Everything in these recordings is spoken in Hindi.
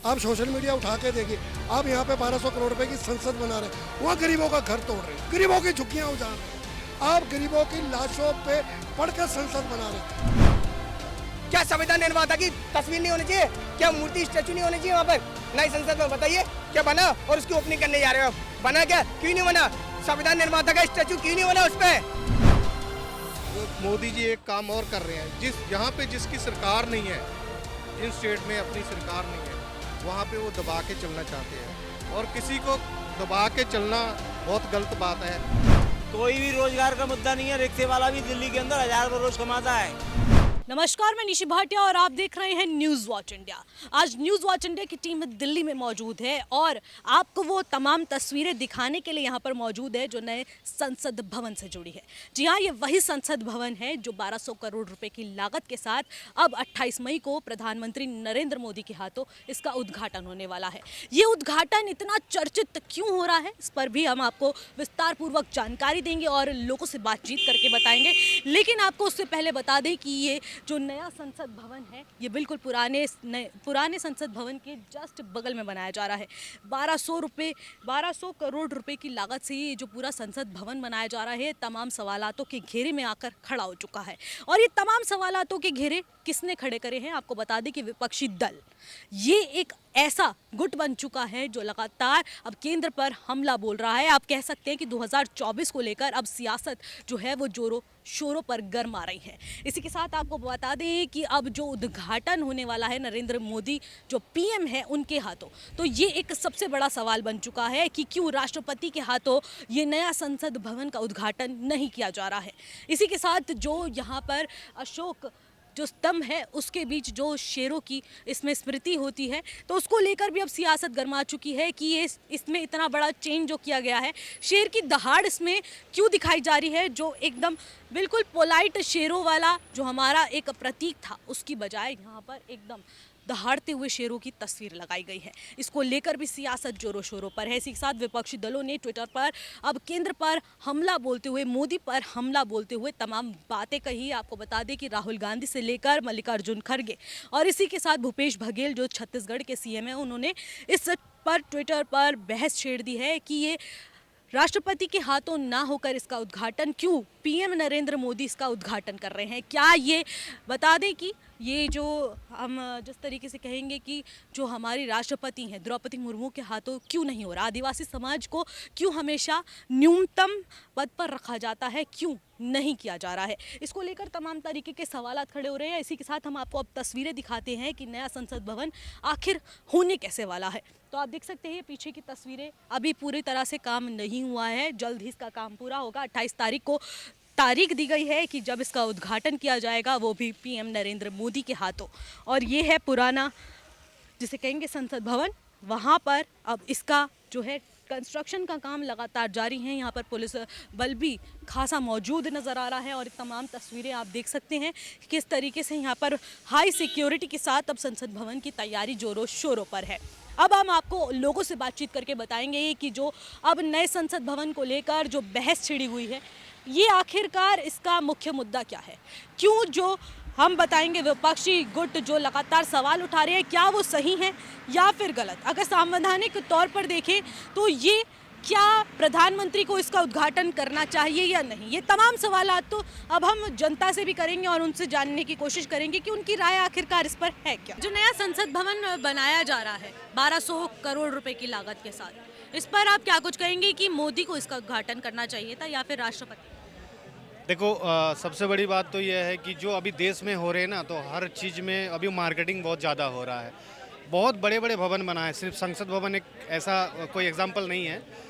आप सोशल मीडिया उठा के देखिए, आप यहाँ पे 1200 करोड़ रुपए की संसद बना रहे हैं, वहाँ गरीबों का घर तोड़ रहे हैं, गरीबों की झुग्गियाँ उजाड़ रहे हैं, आप गरीबों की लाशों पे पढ़कर संसद बना रहे हैं। क्या संविधान निर्माता की तस्वीर नहीं होनी चाहिए? क्या मूर्ति स्टैचू नहीं होनी चाहिए वहाँ पर नई संसद में? बताइए क्या बना और उसकी ओपनिंग करने जा रहे हो? बना क्या? क्यों नहीं बना? संविधान निर्माता का स्टैचू क्यों नहीं बना उस पर? मोदी जी एक काम और कर रहे हैं, जहाँ पे जिसकी सरकार नहीं है, जिन स्टेट में अपनी सरकार नहीं है, वहाँ पे वो दबा के चलना चाहते हैं, और किसी को दबा के चलना बहुत गलत बात है। कोई भी रोजगार का मुद्दा नहीं है। रिक्शे वाला भी दिल्ली के अंदर 1000 रुपये रोज कमाता है। नमस्कार, मैं निशी भाटिया और आप देख रहे हैं न्यूज़ वॉच इंडिया। आज न्यूज़ वॉच इंडिया की टीम दिल्ली में मौजूद है और आपको वो तमाम तस्वीरें दिखाने के लिए यहाँ पर मौजूद है जो नए संसद भवन से जुड़ी है। जी हाँ, ये वही संसद भवन है जो 1200 करोड़ रुपए की लागत के साथ अब 28 मई को प्रधानमंत्री नरेंद्र मोदी के हाथों इसका उद्घाटन होने वाला है। ये उद्घाटन इतना चर्चित क्यों हो रहा है, इस पर भी हम आपको विस्तार पूर्वक जानकारी देंगे और लोगों से बातचीत करके बताएंगे। लेकिन आपको उससे पहले बता दें कि ये जो नया संसद भवन है ये बिल्कुल पुराने संसद भवन के जस्ट बगल में बनाया जा रहा है। 1200 करोड़ रुपए की लागत से ये जो पूरा संसद भवन बनाया जा रहा है तमाम सवालातों के घेरे में आकर खड़ा हो चुका है। और ये तमाम सवालातों के घेरे किसने खड़े करे हैं? आपको बता दें कि विपक्षी दल, ये एक ऐसा गुट बन चुका है जो लगातार अब केंद्र पर हमला बोल रहा है। आप कह सकते हैं कि 2024 को लेकर अब सियासत जो है वो जोरों शोरों पर गर्म आ रही है। इसी के साथ आपको बता दें कि अब जो उद्घाटन होने वाला है नरेंद्र मोदी जो पीएम है उनके हाथों, तो ये एक सबसे बड़ा सवाल बन चुका है कि क्यों राष्ट्रपति के हाथों ये नया संसद भवन का उद्घाटन नहीं किया जा रहा है। इसी के साथ जो यहाँ पर अशोक जो स्तंभ है उसके बीच जो शेरों की इसमें स्मृति होती है, तो उसको लेकर भी अब सियासत गर्मा चुकी है कि ये इसमें इतना बड़ा चेंज जो किया गया है, शेर की दहाड़ इसमें क्यों दिखाई जा रही है, जो एकदम बिल्कुल पोलाइट शेरों वाला जो हमारा एक प्रतीक था उसकी बजाय यहाँ पर एकदम दहाड़ते हुए शेरों की तस्वीर लगाई गई है। इसको लेकर भी सियासत जोरों शोरों पर है। इसी के साथ विपक्षी दलों ने ट्विटर पर अब केंद्र पर हमला बोलते हुए, मोदी पर हमला बोलते हुए तमाम बातें कही। आपको बता दें कि राहुल गांधी से लेकर मल्लिकार्जुन खड़गे और इसी के साथ भूपेश बघेल जो छत्तीसगढ़ के सीएम हैं, उन्होंने इस पर ट्विटर पर बहस छेड़ दी है कि ये राष्ट्रपति के हाथों ना होकर इसका उद्घाटन क्यों पीएम नरेंद्र मोदी इसका उद्घाटन कर रहे हैं। क्या ये बता दें कि ये जो हम जिस तरीके से कहेंगे कि जो हमारी राष्ट्रपति हैं द्रौपदी मुर्मू के हाथों क्यों नहीं हो रहा, आदिवासी समाज को क्यों हमेशा न्यूनतम पद पर रखा जाता है, क्यों नहीं किया जा रहा है, इसको लेकर तमाम तरीके के सवालात खड़े हो रहे हैं। इसी के साथ हम आपको अब तस्वीरें दिखाते हैं कि नया संसद भवन आखिर होने कैसे वाला है। तो आप देख सकते हैं पीछे की तस्वीरें, अभी पूरी तरह से काम नहीं हुआ है, जल्द ही इसका काम पूरा होगा। 28 तारीख को तारीख दी गई है कि जब इसका उद्घाटन किया जाएगा, वो भी पीएम नरेंद्र मोदी के हाथों। और ये है पुराना जिसे कहेंगे संसद भवन, वहाँ पर अब इसका जो है कंस्ट्रक्शन का काम लगातार जारी है। यहाँ पर पुलिस बल भी खासा मौजूद नज़र आ रहा है और तमाम तस्वीरें आप देख सकते हैं किस तरीके से यहाँ पर हाई सिक्योरिटी के साथ अब संसद भवन की तैयारी जोरों शोरों पर है। अब हम आपको लोगों से बातचीत करके बताएंगे कि जो अब नए संसद भवन को लेकर जो बहस छिड़ी हुई है, ये आखिरकार इसका मुख्य मुद्दा क्या है, क्यों जो हम बताएंगे विपक्षी गुट जो लगातार सवाल उठा रहे हैं क्या वो सही हैं या फिर गलत। अगर संवैधानिक तौर पर देखें तो ये क्या प्रधानमंत्री को इसका उद्घाटन करना चाहिए या नहीं, ये तमाम सवालात तो अब हम जनता से भी करेंगे और उनसे जानने की कोशिश करेंगे कि उनकी राय आखिरकार इस पर है क्या। जो नया संसद भवन बनाया जा रहा है 1200 करोड़ रुपए की लागत के साथ, इस पर आप क्या कुछ कहेंगे कि मोदी को इसका उद्घाटन करना चाहिए था या फिर राष्ट्रपति? देखो, सबसे बड़ी बात तो यह है कि जो अभी देश में हो रहे हैं ना, तो हर चीज़ में अभी मार्केटिंग बहुत ज़्यादा हो रहा है। बहुत बड़े बड़े भवन बनाए, सिर्फ संसद भवन एक ऐसा कोई एग्जाम्पल नहीं है।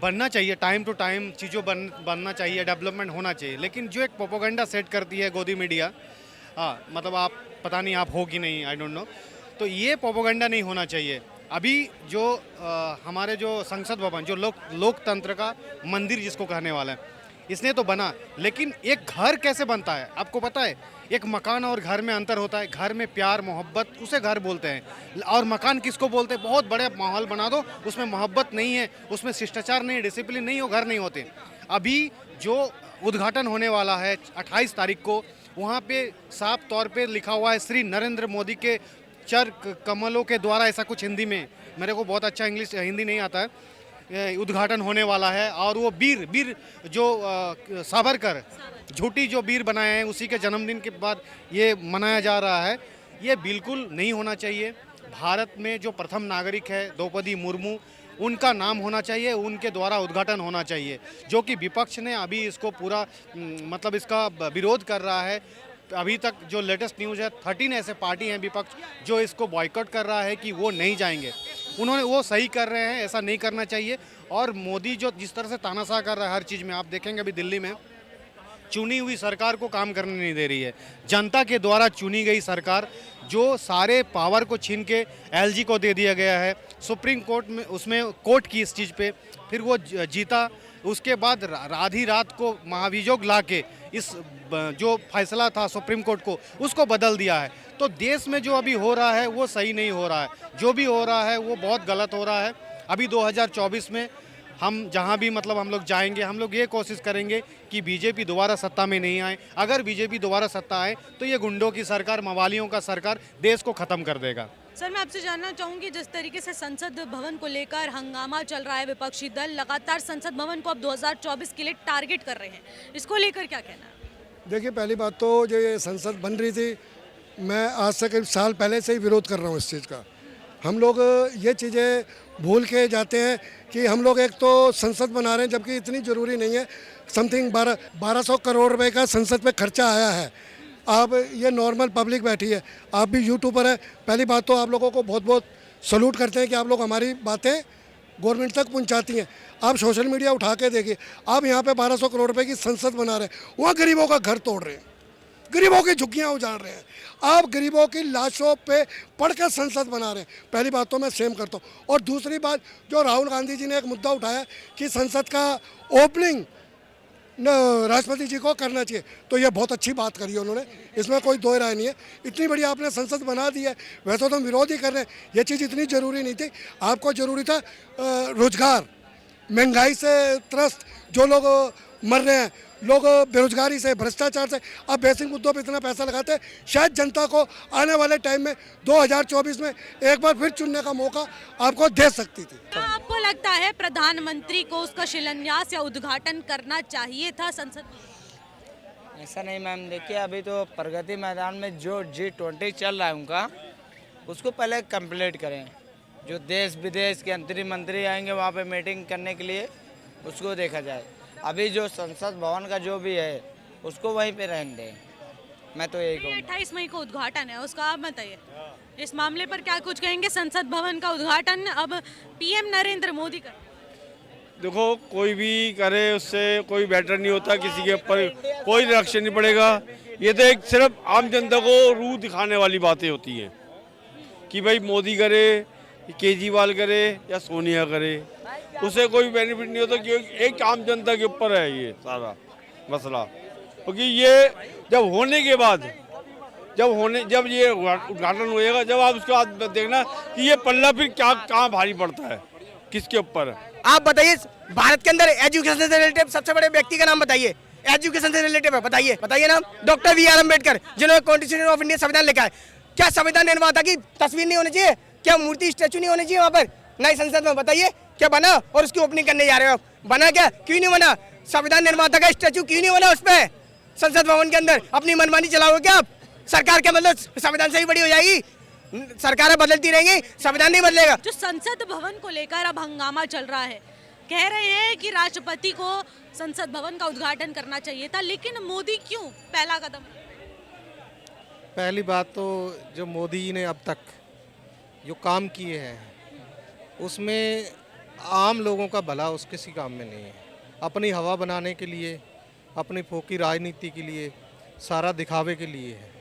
बनना चाहिए, टाइम टू टाइम चीज़ों बनना चाहिए, डेवलपमेंट होना चाहिए। लेकिन जो एक प्रोपोगंडा सेट करती है गोदी मीडिया, मतलब आप पता नहीं आप हो कि नहीं, आई डोंट नो, तो ये प्रोपोगंडा नहीं होना चाहिए। अभी जो हमारे जो संसद भवन जो लोकतंत्र का मंदिर जिसको कहने वाला है, इसने तो बना, लेकिन एक घर कैसे बनता है आपको पता है? एक मकान और घर में अंतर होता है। घर में प्यार मोहब्बत, उसे घर बोलते हैं, और मकान किसको बोलते हैं? बहुत बड़े माहौल बना दो, उसमें मोहब्बत नहीं है, उसमें शिष्टाचार नहीं है, डिसिप्लिन नहीं हो, घर नहीं होते। अभी जो उद्घाटन होने वाला है 28 तारीख को, वहाँ पे साफ तौर पे लिखा हुआ है श्री नरेंद्र मोदी के कमलों के द्वारा, ऐसा कुछ हिंदी में, मेरे को बहुत अच्छा इंग्लिश हिंदी नहीं आता है, उद्घाटन होने वाला है। और वो वीर जो सावरकर झूठी जो वीर बनाए हैं, उसी के जन्मदिन के बाद ये मनाया जा रहा है। ये बिल्कुल नहीं होना चाहिए। भारत में जो प्रथम नागरिक है द्रौपदी मुर्मू, उनका नाम होना चाहिए, उनके द्वारा उद्घाटन होना चाहिए। जो कि विपक्ष ने अभी इसको पूरा मतलब इसका विरोध कर रहा है। अभी तक जो लेटेस्ट न्यूज़ है, 13 ऐसे पार्टी हैं विपक्ष जो इसको बॉयकॉट कर रहा है कि वो नहीं जाएंगे। उन्होंने वो सही कर रहे हैं, ऐसा नहीं करना चाहिए। और मोदी जो जिस तरह से तानाशाह कर रहा है हर चीज़ में, आप देखेंगे अभी दिल्ली में चुनी हुई सरकार को काम करने नहीं दे रही है। जनता के द्वारा चुनी गई सरकार, जो सारे पावर को छीन के एलजी को दे दिया गया है। सुप्रीम कोर्ट में उसमें कोर्ट की इस चीज़ पे, फिर वो जीता। उसके बाद आधी रात को महाभियोग ला के इस जो फैसला था सुप्रीम कोर्ट को, उसको बदल दिया है। तो देश में जो अभी हो रहा है वो सही नहीं हो रहा है। जो भी हो रहा है वो बहुत गलत हो रहा है। अभी 2024 में हम जहां भी मतलब हम लोग जाएंगे, हम लोग ये कोशिश करेंगे कि बीजेपी दोबारा सत्ता में नहीं आए। अगर बीजेपी दोबारा सत्ता आए तो ये गुंडों की सरकार, मवालियों का सरकार देश को ख़त्म कर देगा। सर, मैं आपसे जानना चाहूंगी, जिस तरीके से संसद भवन को लेकर हंगामा चल रहा है, विपक्षी दल लगातार संसद भवन को अब 2024 के लिए टारगेट कर रहे हैं, इसको लेकर क्या कहना है? देखिए, पहली बात तो जो ये संसद बन रही थी, मैं आज से करीब साल पहले से ही विरोध कर रहा हूँ इस चीज़ का। हम लोग ये चीज़ें भूल के जाते हैं कि हम लोग एक तो संसद बना रहे हैं, जबकि इतनी ज़रूरी नहीं है। समथिंग 1200 करोड़ रुपए का संसद पे खर्चा आया है। आप ये नॉर्मल पब्लिक बैठी है, आप भी यूट्यूबर है। पहली बात तो आप लोगों को बहुत बहुत सल्यूट करते हैं कि आप लोग हमारी बातें गवर्नमेंट तक पहुंचाती हैं। आप सोशल मीडिया उठा के देखिए, आप यहाँ पे 1200 करोड़ रुपए की संसद बना रहे हैं, वहाँ गरीबों का घर तोड़ रहे हैं, गरीबों की झुग्गियाँ उजाड़ रहे हैं, आप गरीबों की लाशों पे पढ़कर संसद बना रहे हैं। पहली बात तो मैं सेम करता हूँ। और दूसरी बात, जो राहुल गांधी जी ने एक मुद्दा उठाया कि संसद का ओपनिंग राष्ट्रपति जी को करना चाहिए, तो ये बहुत अच्छी बात करी है उन्होंने, इसमें कोई दो राय नहीं है। इतनी बड़ी आपने संसद बना दी है, वैसे तो हम विरोध ही कर रहे हैं, ये चीज़ इतनी ज़रूरी नहीं थी। आपको ज़रूरी था रोजगार, महंगाई से त्रस्त जो लोग मर रहे हैं, लोग बेरोजगारी से, भ्रष्टाचार से, अब बेसिक मुद्दों पे इतना पैसा लगाते हैं, शायद जनता को आने वाले टाइम में 2024 में एक बार फिर चुनने का मौका आपको दे सकती थी। क्या आपको लगता है प्रधानमंत्री को उसका शिलान्यास या उद्घाटन करना चाहिए था संसद? ऐसा नहीं मैम, देखिए अभी तो प्रगति मैदान में जो G20 चल रहा है उनका, उसको पहले कंप्लीट करें। जो देश विदेश के मंत्री आएंगे वहाँ पे मीटिंग करने के लिए, उसको देखा जाए। अभी जो संसद भवन का जो भी है उसको वहीं पे रहने दें, मैं तो यही कहूँगा। 28 मई को उद्घाटन है उसका, आप बताइए इस मामले पर क्या कुछ कहेंगे? संसद भवन का उद्घाटन अब पीएम नरेंद्र मोदी कर। देखो, कोई भी करे उससे कोई बेटर नहीं होता, किसी के ऊपर कोई रिएक्शन नहीं पड़ेगा। ये तो एक सिर्फ आम जनता को रूह दिखाने वाली बातें होती हैं कि भाई मोदी करे, केजरीवाल करे या सोनिया करे, उससे कोई बेनिफिट नहीं होता, क्योंकि एक आम जनता के ऊपर है ये सारा मसला। क्योंकि ये जब होने के बाद, जब ये उद्घाटन होएगा, जब आप उसके बाद देखना कि ये पल्ला फिर क्या कहाँ भारी पड़ता है, किसके ऊपर है। आप बताइए, भारत के अंदर एजुकेशन से रिलेटेड सबसे बड़े व्यक्ति का नाम बताइए, एजुकेशन से रिलेटेड बताइए नाम। डॉक्टर बी आर अम्बेडकर, जिन्होंने कॉन्स्टिट्यूशन ऑफ इंडिया संविधान लिखा है। क्या संविधान निर्माता की तस्वीर नहीं होनी चाहिए? क्या मूर्ति, स्टैचू नहीं होनी चाहिए वहाँ पर नई संसद में? बताइए, क्या बना? और उसकी ओपनिंग करने जा रहे हो, बना क्या? क्यों नहीं बना? संविधान निर्माता का स्टैचू क्यों नहीं बना उस पे संसद भवन के अंदर? अपनी मनमानी चलाओगे क्या आप? सरकार क्या मतलब संविधान से ही बड़ी हो जाएगी? सरकारें बदलती रहेंगी, संविधान नहीं बदलेगा। जो संसद भवन को लेकर अब हंगामा चल रहा है, कह रहे हैं कि राष्ट्रपति को संसद भवन का उद्घाटन करना चाहिए था, लेकिन मोदी क्यों पहला कदम? पहली बात तो जो मोदी ने अब तक जो काम किए हैं उसमें आम लोगों का भला उस किसी काम में नहीं है। अपनी हवा बनाने के लिए, अपनी फोकी राजनीति के लिए, सारा दिखावे के लिए है।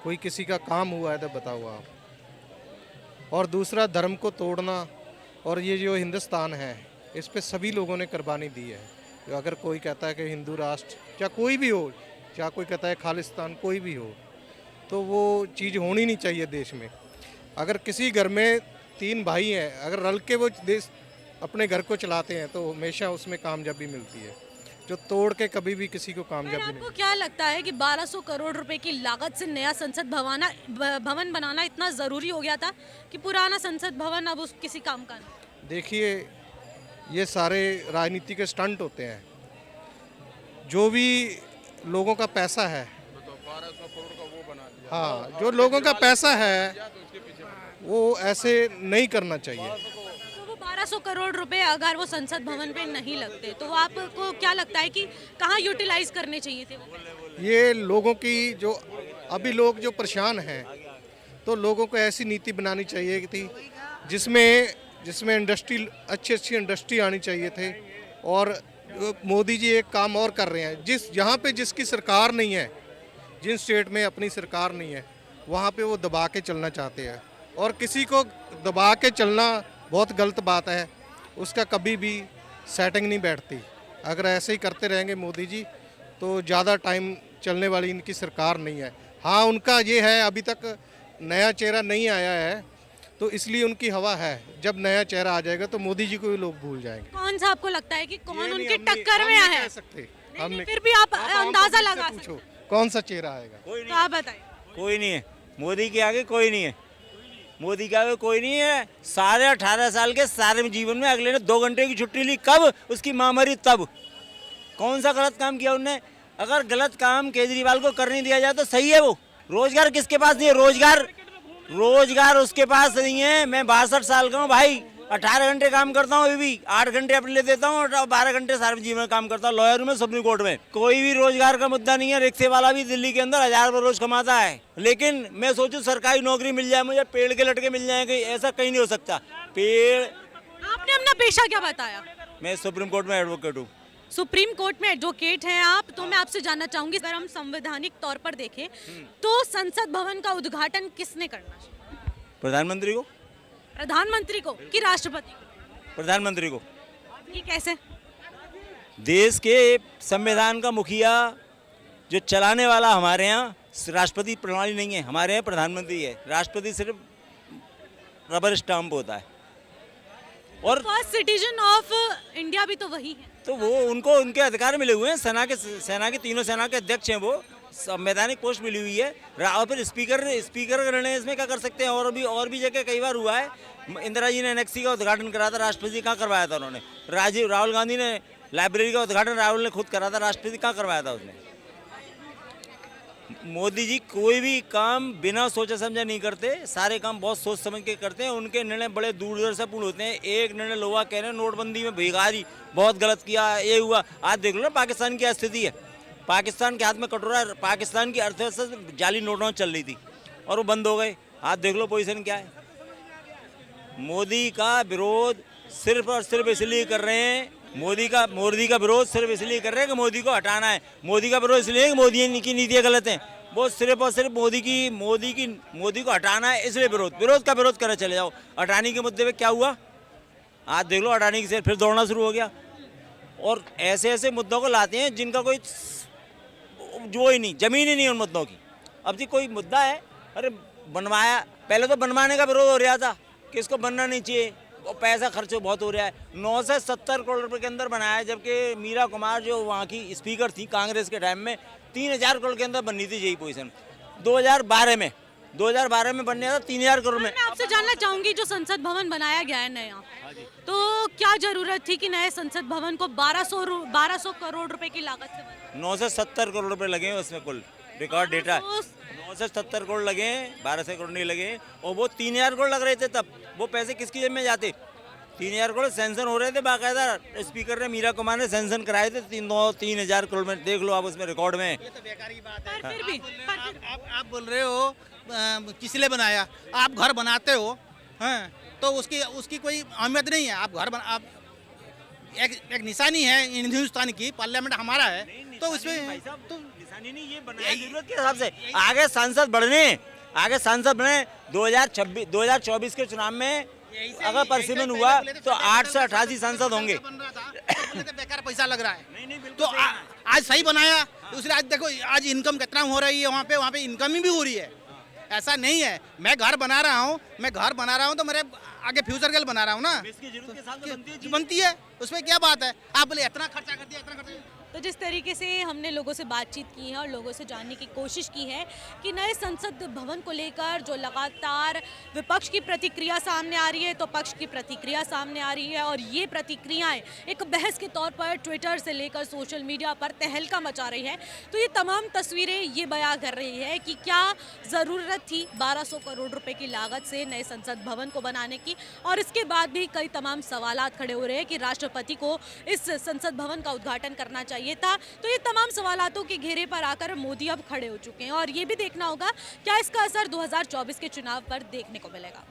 कोई किसी का काम हुआ है तो बताओ आप। और दूसरा, धर्म को तोड़ना, और ये जो हिंदुस्तान है इस पे सभी लोगों ने कुर्बानी दी है। तो अगर कोई कहता है कि हिंदू राष्ट्र, चाहे कोई भी हो, चाहे कोई कहता है खालिस्तान, कोई भी हो, तो वो चीज़ होनी नहीं चाहिए देश में। अगर किसी घर में 3 भाई हैं, अगर रल के वो देश अपने घर को चलाते हैं तो हमेशा उसमें कामयाबी मिलती है। जो तोड़ के कभी भी किसी को कामयाबी नहीं। आपको क्या लगता है कि 1200 करोड़ रुपए की लागत से नया संसद भवन बनाना इतना ज़रूरी हो गया था कि पुराना संसद भवन अब उस किसी काम का नहीं? देखिए, ये सारे राजनीति के स्टंट होते हैं। जो भी लोगों का पैसा है, हाँ, जो लोगों का पैसा है वो ऐसे नहीं करना चाहिए। तो वो 1200 करोड़ रुपए अगर वो संसद भवन पे नहीं लगते तो आपको क्या लगता है कि कहाँ यूटिलाइज करने चाहिए थे वो? ये लोगों की जो अभी लोग जो परेशान हैं, तो लोगों को ऐसी नीति बनानी चाहिए थी जिसमें इंडस्ट्री अच्छी इंडस्ट्री आनी चाहिए थे। और मोदी जी एक काम और कर रहे हैं, जहाँ पे जिसकी सरकार नहीं है, जिन स्टेट में अपनी सरकार नहीं है, वहाँ पे वो दबा के चलना चाहते हैं। और किसी को दबा के चलना बहुत गलत बात है, उसका कभी भी सेटिंग नहीं बैठती। अगर ऐसे ही करते रहेंगे मोदी जी तो ज़्यादा टाइम चलने वाली इनकी सरकार नहीं है। हाँ, उनका ये है, अभी तक नया चेहरा नहीं आया है, तो इसलिए उनकी हवा है। जब नया चेहरा आ जाएगा तो मोदी जी को भी लोग भूल जाएंगे। कौन सा आपको लगता है कि कौन ये नहीं, उनकी हम नहीं- टक्कर हम में नहीं है? कह सकते। नहीं, फिर भी आप अंदाजा लगा सकते पूछो कौन सा चेहरा आएगा। तो आप बताइए। कोई नहीं है, मोदी के आगे कोई नहीं है, मोदी के आगे कोई नहीं है। सारे 18 साल के सारे जीवन में अगले ने 2 घंटे की छुट्टी ली, कब? उसकी माँ मरी तब। कौन सा गलत काम किया उनने? अगर गलत काम केजरीवाल को करने दिया जाए तो सही है। वो रोजगार किसके पास नहीं है? रोजगार उसके पास नहीं है। मैं 62 साल का हूँ भाई, 18 घंटे काम करता हूँ, अभी भी 8 घंटे अपने लिए देता हूँ और 12 घंटे सार्वजनिक जीवन में काम करता हूँ, लॉयर में, सुप्रीम कोर्ट में। कोई भी रोजगार का मुद्दा नहीं है। रिक्शे वाला भी दिल्ली के अंदर 1000 रुपये रोज कमाता है, लेकिन मैं सोचूं सरकारी नौकरी मिल जाए मुझे, पेड़ के लटके मिल जाएंगे, ऐसा कहीं नहीं हो सकता। पेड़, आपने अपना पेशा क्या बताया? मैं सुप्रीम कोर्ट में एडवोकेट हूँ। सुप्रीम कोर्ट में एडवोकेट हैं आप, तो मैं आपसे जानना चाहूंगी, अगर हम संवैधानिक तौर पर देखें तो संसद भवन का उद्घाटन किसने करना चाहिए? प्रधानमंत्री को। प्रधानमंत्री को कि राष्ट्रपति को? प्रधानमंत्री को। ये कैसे? देश के संविधान का मुखिया जो चलाने वाला हमारे यहाँ राष्ट्रपति प्रणाली नहीं है, हमारे यहाँ प्रधानमंत्री है। राष्ट्रपति सिर्फ रबर स्टाम्प होता है। और फर्स्ट सिटीजन ऑफ इंडिया भी तो वही है। तो वो उनको उनके अधिकार मिले हुए हैं। सेना के तीनों सेना के अध्यक्ष हैं, वो संवैधानिक पोस्ट मिली हुई है। और फिर स्पीकर का निर्णय इसमें क्या कर सकते हैं? और भी जगह कई बार हुआ है। इंदिरा जी ने एनेक्सी का उद्घाटन करा था, राष्ट्रपति कहाँ करवाया था उन्होंने? राहुल गांधी ने लाइब्रेरी का उद्घाटन राहुल ने खुद करा था, राष्ट्रपति कहाँ करवाया था उसने? मोदी जी कोई भी काम बिना सोचे समझे नहीं करते, सारे काम बहुत सोच समझ के करते हैं। उनके निर्णय बड़े दूरदर्शीपूर्ण होते हैं। एक निर्णय लोहा कह रहे हैं नोटबंदी में भिखारी बहुत गलत किया, ये हुआ। आज देख लो ना पाकिस्तान की स्थिति है, पाकिस्तान के हाथ में कटोरा, पाकिस्तान की अर्थव्यवस्था जाली नोटों चल रही थी और वो बंद हो गए। आज देख लो पोजीशन क्या है। मोदी का विरोध सिर्फ और सिर्फ इसलिए कर रहे हैं, मोदी का विरोध सिर्फ इसलिए कर रहे हैं कि मोदी को हटाना है। मोदी का विरोध इसलिए कि मोदी की नीतियाँ गलत हैं। वो सिर्फ और सिर्फ मोदी को हटाना है, इसलिए विरोध का विरोध करे चले जाओ। अडानी के मुद्दे पे क्या हुआ? आज देख लो, अडानी की शेयर फिर दौड़ना शुरू हो गया। और ऐसे मुद्दों को लाते हैं जिनका कोई जो ही नहीं, जमीन ही नहीं उन मुद्दों की। अब जी कोई मुद्दा है, अरे बनवाया, पहले तो बनवाने का विरोध हो रहा था कि इसको बनना नहीं चाहिए, और पैसा खर्च बहुत हो रहा है। 9 से 70 करोड़ रुपए के अंदर बनाया, जबकि मीरा कुमार जो वहाँ की स्पीकर थी कांग्रेस के टाइम में 3000 करोड़ के अंदर बननी थी यही पोजीशन। 2012 में बनने था 3000 करोड़ में। मैं आपसे जानना चाहूंगी, जो संसद भवन बनाया गया है नया, तो क्या जरूरत थी कि नए संसद भवन को 1200 करोड़ रुपए की लागत से बनाया? 9 से 70 करोड़ रुपए लगे हैं उसमें, कुल रिकॉर्ड डेटा है। 9 से 70 करोड़ लगे हैं, 1200 करोड़ नहीं लगे। और वो 3000 करोड़ लग रहे थे तब। वो पैसे किसकी जेब में जाते? 3000 करोड़ सैंक्शन हो रहे थे, बाकायदा स्पीकर ने, मीरा कुमार ने सैंक्शन कराए थे 3000 करोड़ में। देख लो आप उसमें रिकॉर्ड में। ये तो बेकार की बात है। पर फिर भी आप बोल रहे हो किसलिए बनाया? आप घर बनाते हो, हैं, तो उसकी कोई अहमियत नहीं है। आप घर बना, आप एक निशानी है हिंदुस्तान की, पार्लियामेंट हमारा है, तो उसमें तो निशानी नहीं, ये बनाया जरूरत के हिसाब से। आगे सांसद बढ़ने 2024 के चुनाव में अगर परिसीमन हुआ तो 8 से 88 सांसद होंगे। बेकार पैसा लग रहा है। तो आज सही बनाया, दूसरे आज देखो आज इनकम कितना हो रही है, वहाँ पे इनकम भी हो रही है। ऐसा नहीं है मैं घर बना रहा हूँ तो मेरे आगे फ्यूचर के लिए बना रहा हूँ ना, इसकी जरूरत के साथ बनती है। उसमें क्या बात है? आप बोले इतना खर्चा कर दिया, इतना खर्चा। तो जिस तरीके से हमने लोगों से बातचीत की है और लोगों से जानने की कोशिश की है कि नए संसद भवन को लेकर जो लगातार विपक्ष की प्रतिक्रिया सामने आ रही है तो पक्ष की प्रतिक्रिया सामने आ रही है, और ये प्रतिक्रियाएं एक बहस के तौर पर ट्विटर से लेकर सोशल मीडिया पर तहलका मचा रही है। तो ये तमाम तस्वीरें ये बयां कर रही है कि क्या ज़रूरत थी 1200 करोड़ रुपए की लागत से नए संसद भवन को बनाने की, और इसके बाद भी कई तमाम सवालात खड़े हो रहे हैं कि राष्ट्रपति को इस संसद भवन का उद्घाटन करना चाहिए था। तो ये तमाम सवालातों के घेरे पर आकर मोदी अब खड़े हो चुके हैं, और ये भी देखना होगा क्या इसका असर 2024 के चुनाव पर देखने को मिलेगा।